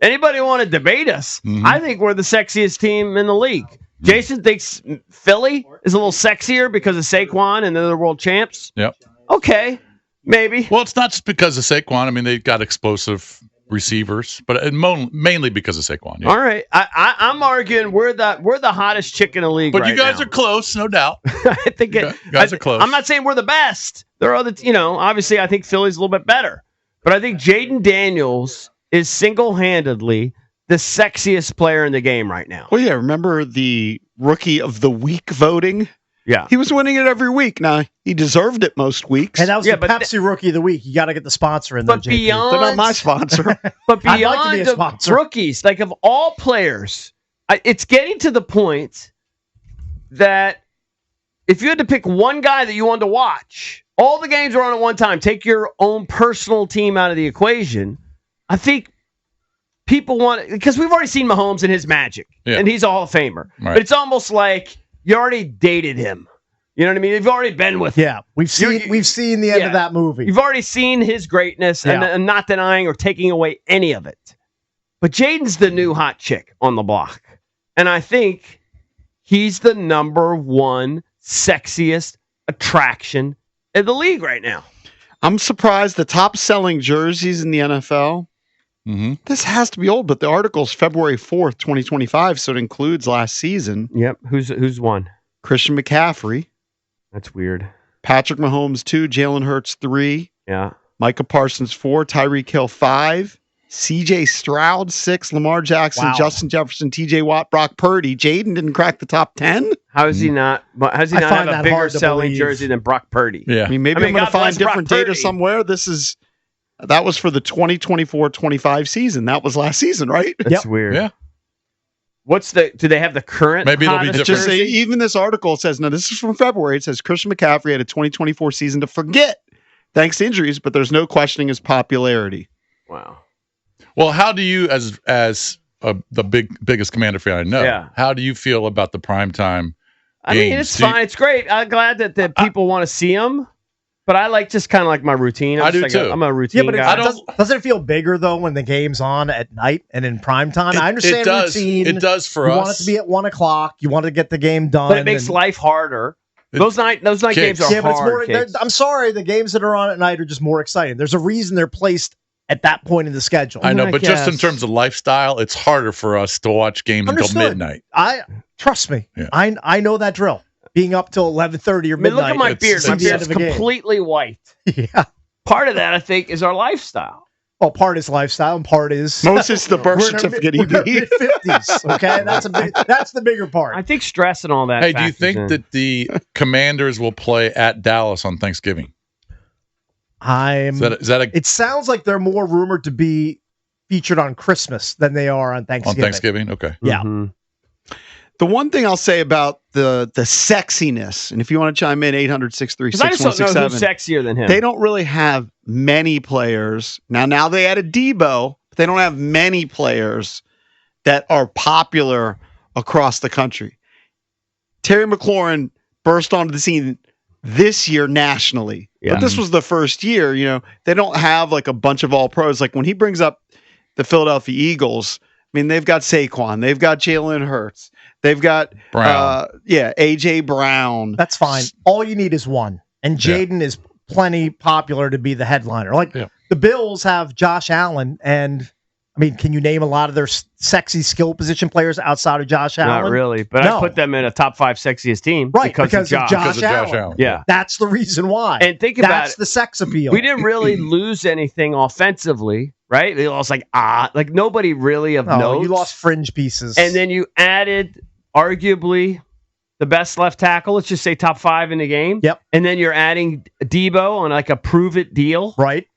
Anybody want to debate us? I think we're the sexiest team in the league. Jason thinks Philly is a little sexier because of Saquon and they're the world champs. Yep. Okay, maybe. Well, it's not just because of Saquon. I mean, they've got explosive receivers, but mainly because of Saquon. Yeah. All right, I'm arguing we're the hottest chick in the league. But right you guys now. are close, no doubt. I think guys are close. I'm not saying we're the best. There are other, obviously I think Philly's a little bit better, but I think Jaden Daniels is single-handedly the sexiest player in the game right now. Well, yeah, remember the Rookie of the Week voting? Yeah. He was winning it every week. Now, he deserved it most weeks. And that was the Pepsi Rookie of the Week. You got to get the sponsor in there, But beyond, they're not my sponsor. But I'd beyond like to be a the sponsor. rookies, like of all players, it's getting to the point that if you had to pick one guy that you wanted to watch, all the games are on at one time, take your own personal team out of the equation, I think people want, because we've already seen Mahomes and his magic, and he's a Hall of Famer. Right. But it's almost like you already dated him. You know what I mean? You've already been with him. Yeah, we've seen the end of that movie. You've already seen his greatness and not denying or taking away any of it. But Jaden's the new hot chick on the block. And I think he's the number one sexiest attraction in the league right now. I'm surprised the top selling jerseys in the NFL. This has to be old, but the article's February 4th, 2025, so it includes last season. Yep. Who's won? Christian McCaffrey. That's weird. Patrick Mahomes 2, Jalen Hurts 3. Yeah. Micah Parsons 4, Tyreek Hill 5, CJ Stroud 6, Lamar Jackson, Justin Jefferson, TJ Watt, Brock Purdy. Jaden didn't crack the top 10. How is he not? How does he not have a bigger selling jersey than Brock Purdy? Yeah. I mean, maybe I'm going to find different data somewhere. That was for the 2024-25 season. That was last season, right? That's weird. Yeah. Do they have the current? Maybe it'll be different. Just say, even this article says, no, this is from February. It says Christian McCaffrey had a 2024 season to forget thanks to injuries, but there's no questioning his popularity. Wow. Well, how do you, as the biggest Commander fan I know, how do you feel about the primetime I mean, it's fine. It's great. I'm glad that people want to see him. But I like just kind of like my routine. I do too. I'm a routine guy. Doesn't it feel bigger though when the game's on at night and in prime time? I understand routine. It does for us. You want it to be at 1:00. You want to get the game done. But it makes life harder. Those night games are hard. But I'm sorry, the games that are on at night are just more exciting. There's a reason they're placed at that point in the schedule. I know, but just in terms of lifestyle, it's harder for us to watch games until midnight. Trust me. Yeah. I know that drill. Being up till 11:30 or midnight. Look at my beard. My beard's completely white. Yeah. Part of that, I think, is our lifestyle. Well, part is lifestyle, and part is most is the birth certificate. We're mid-50s. Okay, that's the bigger part. I think stress and all that. Hey, do you think that the Commanders will play at Dallas on Thanksgiving? It sounds like they're more rumored to be featured on Christmas than they are on Thanksgiving. On Thanksgiving, okay. Yeah. Mm-hmm. The one thing I'll say about the sexiness, and if you want to chime in, 800-636-6167. I just don't know who's sexier than him. They don't really have many players. Now they added Debo, but they don't have many players that are popular across the country. Terry McLaurin burst onto the scene this year nationally. Yeah. But this was the first year, they don't have like a bunch of all pros. Like when he brings up the Philadelphia Eagles, I mean, they've got Saquon, they've got Jalen Hurts, they've got Brown. AJ Brown. That's fine. All you need is one. And Jaden is plenty popular to be the headliner. The Bills have Josh Allen, and I mean, can you name a lot of their sexy skill position players outside of Josh Allen? Not really, but I put them in a top 5 sexiest team, right? Because of Josh Allen. Yeah, that's the reason why. And think about that's the sex appeal. We didn't really lose anything offensively, right? They lost like nobody really of note. You lost fringe pieces, and then you added arguably the best left tackle. Let's just say top 5 in the game. Yep. And then you're adding Debo on like a prove it deal, right?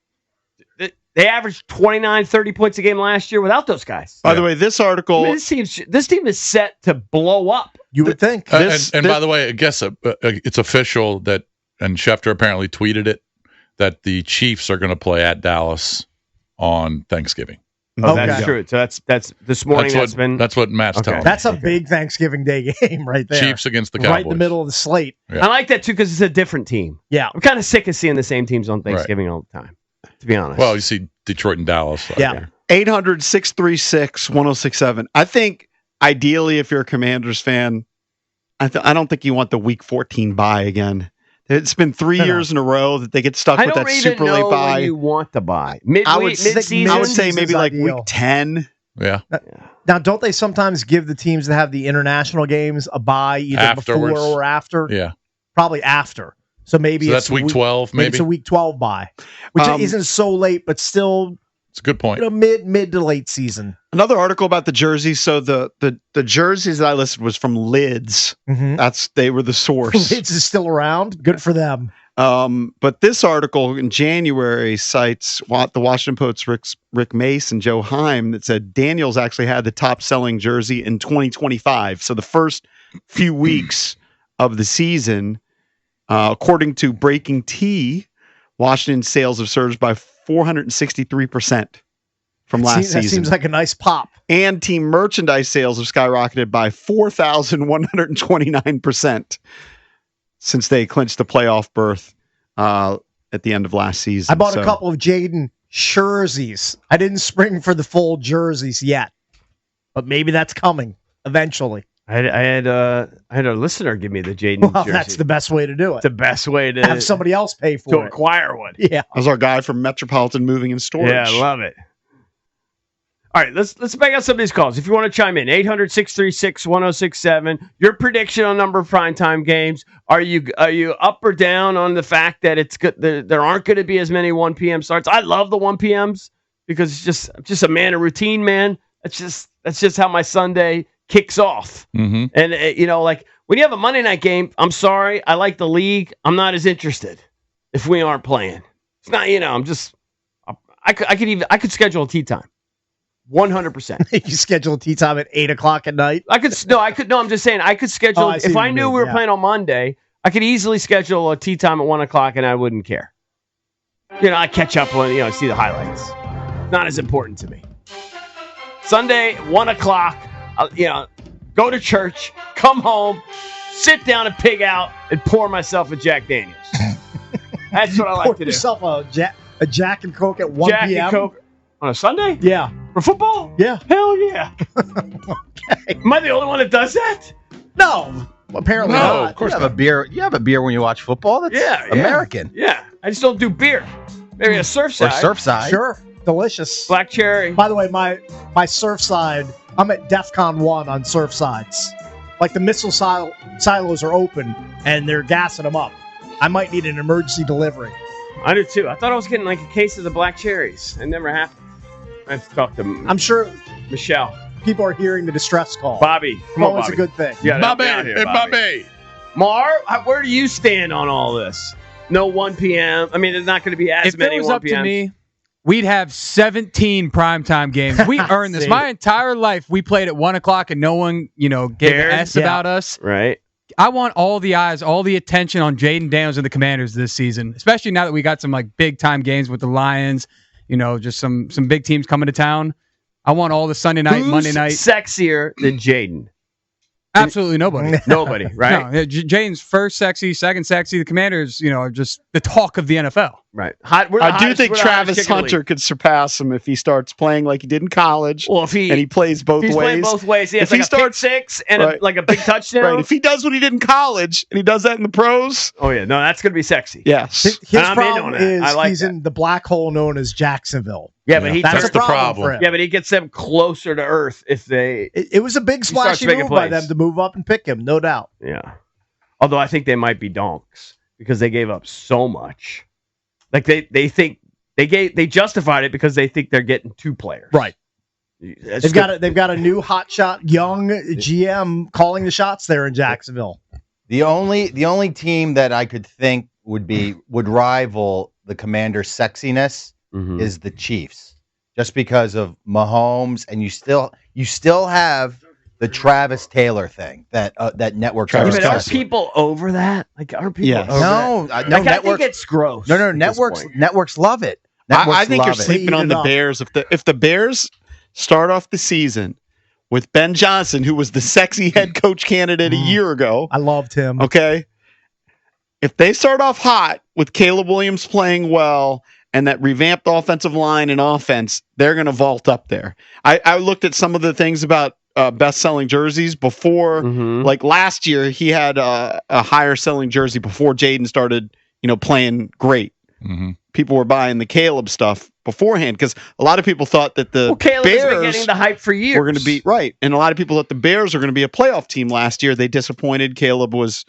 They averaged 29, 30 points a game last year without those guys. By the way, this article... I mean, this team is set to blow up. You would think. By the way, I guess it's official that, and Schefter apparently tweeted it, that the Chiefs are going to play at Dallas on Thanksgiving. Oh, that's true. So that's this morning. That's what Matt's telling me. That's a big Thanksgiving Day game right there. Chiefs against the Cowboys. Right in the middle of the slate. Yeah. I like that too because it's a different team. Yeah. I'm kind of sick of seeing the same teams on Thanksgiving all the time, to be honest. Well, you see Detroit and Dallas. Yeah. 800-636-1067. I think ideally, if you're a Commanders fan, I don't think you want the Week 14 bye again. It's been 3 years in a row that they get stuck with that super late bye. When you want to buy mid-season. I would say maybe like Week 10. Yeah. Now, don't they sometimes give the teams that have the international games a bye either Afterwards. before or after? Yeah. Probably after. So maybe that's week 12, maybe? It's a week 12 bye, which isn't so late, but still it's a good point. Mid to late season. Another article about the jerseys. So the jerseys that I listed was from Lids. Mm-hmm. They were the source. Lids is still around. Good for them. But this article in January cites the Washington Post's Rick Mace and Joe Heim that said Daniels actually had the top selling jersey in 2025. So the first few weeks of the season, according to Breaking Tea, Washington's sales have surged by 463% from last season. That seems like a nice pop. And team merchandise sales have skyrocketed by 4,129% since they clinched the playoff berth at the end of last season. I bought a couple of Jaden jerseys. I didn't spring for the full jerseys yet, but maybe that's coming eventually. I had a listener give me the Jaden jersey. That's the best way to do it. It's the best way to have somebody else pay for to it. acquire one. Yeah, that was our guy from Metropolitan Moving and Storage. Yeah, I love it. All right, let's back out some of these calls. If you want to chime in, 800-636-1067. Your prediction on number of primetime games. Are you up or down on the fact that it's good? There aren't going to be as many 1 p.m. starts. I love the 1 p.m.s because it's just a man of routine, man. That's just how my Sunday kicks off. Mm-hmm. And like when you have a Monday night game, I'm sorry, I like the league. I'm not as interested if we aren't playing. It's not, I could schedule a tea time. 100%. You schedule a tea time at 8:00 at night. I'm just saying I could schedule. If I knew we were playing on Monday, I could easily schedule a tea time at 1:00 and I wouldn't care. I catch up when, see the highlights. Not as important to me. Sunday, 1:00, go to church, come home, sit down and pig out and pour myself a Jack Daniels. That's what I like to do. Pour yourself a Jack and Coke at 1 Jack p.m. and Coke on a Sunday? Yeah. For football? Yeah. Hell yeah. Okay. Am I the only one that does that? No. Apparently not. Of course, you have a beer. You have a beer when you watch football. That's American. Yeah. I just don't do beer. Maybe a Surfside. Or Surfside. Sure. Delicious. Black cherry. By the way, my Surfside, I'm at DEFCON 1 on Surfsides. Like the missile silos are open and they're gassing them up. I might need an emergency delivery. I do too. I thought I was getting like a case of the black cherries. It never happened. I have to talk to I'm sure Michelle. People are hearing the distress call. Bobby. Come on, Bobby. It's a good thing. Bobby. Hey, Bobby. Mar, where do you stand on all this? No 1 p.m. I mean, there's not going to be as many 1 p.m. If it was up to me, we'd have 17 primetime games. We earned this. My entire life, we played at 1:00 and no one, gave an S about us. Right. I want all the eyes, all the attention on Jaden Daniels and the Commanders this season, especially now that we got some like big time games with the Lions, just some big teams coming to town. I want all the Sunday night, Monday night. Sexier than Jaden? Absolutely nobody. Nobody, right? No, Jaden's first sexy, second sexy. The Commanders, are just the talk of the NFL. Right. I do think Travis Hunter could surpass him if he starts playing like he did in college. Well, if he plays both ways. Playing both ways. He has a pick six and a big touchdown. Right. If he does what he did in college and he does that in the pros. Oh, yeah. No, that's going to be sexy. Yes. His problem is he's in the black hole known as Jacksonville. Yeah, but that's the problem. Yeah, but he gets them closer to earth if they. It was a big splashy move by them to move up and pick him, no doubt. Yeah. Although I think they might be donks because they gave up so much. Like they think they justified it because they think they're getting 2 players. Right. They've got a new hotshot young GM calling the shots there in Jacksonville. The only team that I could think would rival the Commanders' sexiness is the Chiefs, just because of Mahomes, and you still have the Travis Taylor thing that network. Are people over that? Like, are people? Over that? No. I think it's gross. No. Networks love it. I think you're sleeping on the Bears. If the Bears start off the season with Ben Johnson, who was the sexy head coach candidate a year ago, I loved him. Okay, if they start off hot with Caleb Williams playing well and that revamped offensive line and offense, they're going to vault up there. I looked at some of the things about best-selling jerseys before. Like last year, he had a higher selling jersey before Jaden started, playing great. People were buying the Caleb stuff beforehand because a lot of people thought that the Caleb Bears has been getting the hype for years. were going to be right, and a lot of people thought the Bears were going to be a playoff team last year. They disappointed. Caleb was.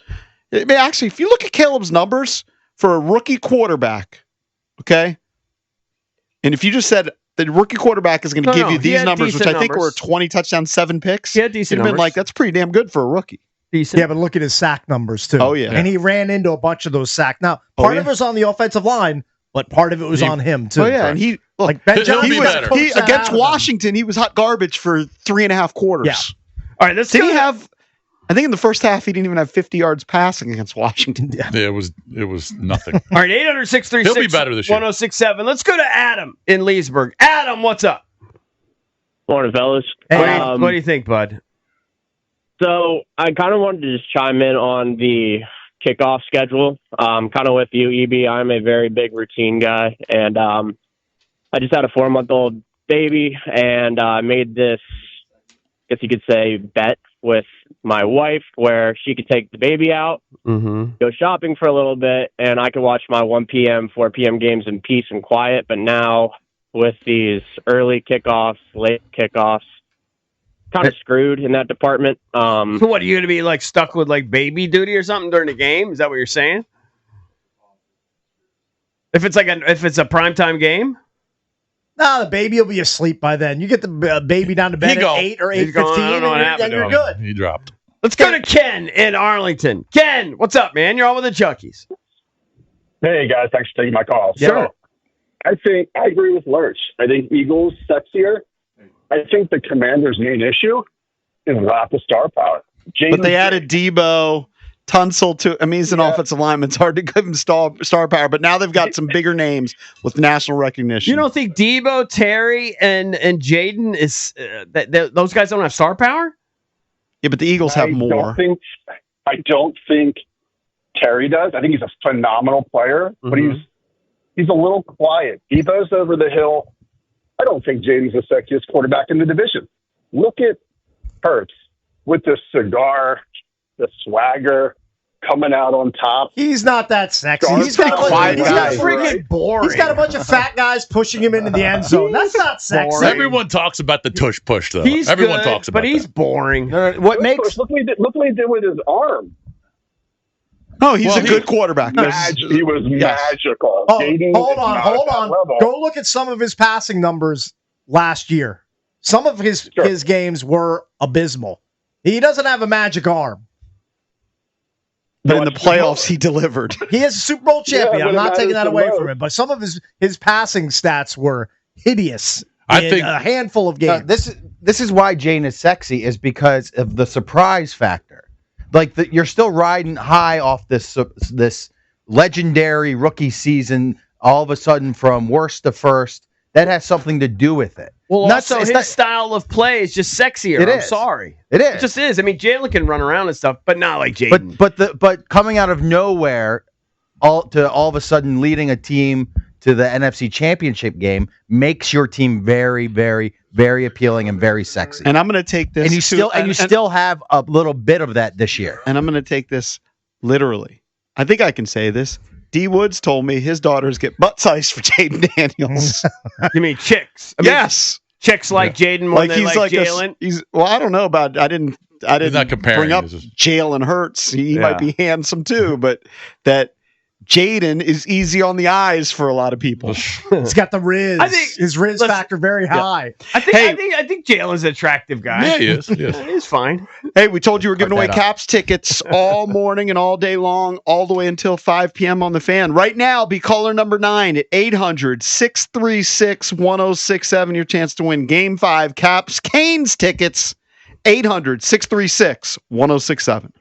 I mean, actually, if you look at Caleb's numbers for a rookie quarterback, okay, and if you just said the rookie quarterback is going to give you these numbers, which I think were 20 touchdowns, 7 picks, yeah, decent. You'd have been like, that's pretty damn good for a rookie. Decent. Yeah, but look at his sack numbers too. Oh yeah, and he ran into a bunch of those sacks. Now, part of it was on the offensive line, but part of it was on him too. Oh yeah, and he like Ben Johnson he against Washington, he was hot garbage for 3.5 quarters. Yeah. All right, did he have? I think in the first half he didn't even have 50 yards passing against Washington. Yeah, it was nothing. All right, 800-636 He'll be better this year. 1067. Let's go to Adam in Leesburg. Adam, what's up? Morning, fellas. Hey, what do you think, bud? So I kind of wanted to just chime in on the kickoff schedule. Kind of with you, EB. I'm a very big routine guy, and I just had a 4-month-old baby, and I made this, I guess you could say, bet with my wife where she could take the baby out, go shopping for a little bit, and I could watch my 1 p.m., 4 p.m. games in peace and quiet. But now with these early kickoffs, late kickoffs, kind of screwed in that department. So what, are you going to be like stuck with like baby duty or something during the game? Is that what you're saying? If it's a primetime game? No, the baby will be asleep by then. You get the baby down to bed at 8 or 8:15, and you're good. He dropped. Let's go to Ken in Arlington. Ken, what's up, man? You're on with the Junkies. Hey, guys. Thanks for taking my call. Sure. So, I think I agree with Lurch. I think Eagles sexier. I think the Commanders' main issue is lack of star power. But they added Debo, Tunsil to. I mean, he's an offensive lineman. It's hard to give him star power. But now they've got some bigger names with national recognition. You don't think Debo, Terry, and Jaden is those guys don't have star power? Yeah, but the Eagles have more. I don't think Terry does. I think he's a phenomenal player, but he's a little quiet. Debo's over the hill. I don't think Jaden's the sexiest quarterback in the division. Look at Hurts with the cigar, the swagger, coming out on top. He's not that sexy. He's got freaking boring. He's got a bunch of fat guys pushing him into the end zone. That's not sexy. Everyone talks about the tush push, though. He's Everyone good, talks about but he's that. boring. What makes Look what he did with his arm. No, he's a good quarterback. He was magical. Oh, Jaden hold is not at on. that level. Go look at some of his passing numbers last year. Some of his games were abysmal. He doesn't have a magic arm. But in the playoffs, he delivered. He is a Super Bowl champion. Yeah, I'm not taking that away most. from him. But some of his passing stats were hideous. I in think a handful of games. this is why Jane is sexy, is because of the surprise factor. Like you're still riding high off this legendary rookie season. All of a sudden, from worst to first, that has something to do with it. Well, also his style of play is just sexier. I'm sorry. It is. It just is. I mean, Jalen can run around and stuff, but not like Jaden. But coming out of nowhere, all of a sudden leading a team to the NFC Championship game makes your team very, very, very appealing and very sexy. And I'm going to take this. And you still have a little bit of that this year. And I'm going to take this literally. I think I can say this. D Woods told me his daughters get butt sized for Jaden Daniels. You mean chicks? I mean, yes, chicks like Jaden more than like Jalen. Well, I don't know about. I didn't not comparing, bring up Jalen Hurts. He might be handsome too, but that Jaden is easy on the eyes for a lot of people. He's got the Riz. I think his Riz factor very high. I think Jalen's an attractive guy. Yeah, he is. He's fine. Hey, we told you we're giving away Caps tickets all morning and all day long, all the way until 5 p.m. on the Fan. Right now, be caller number 9 at 800-636-1067. Your chance to win Game 5 Caps Canes tickets. 800-636-1067.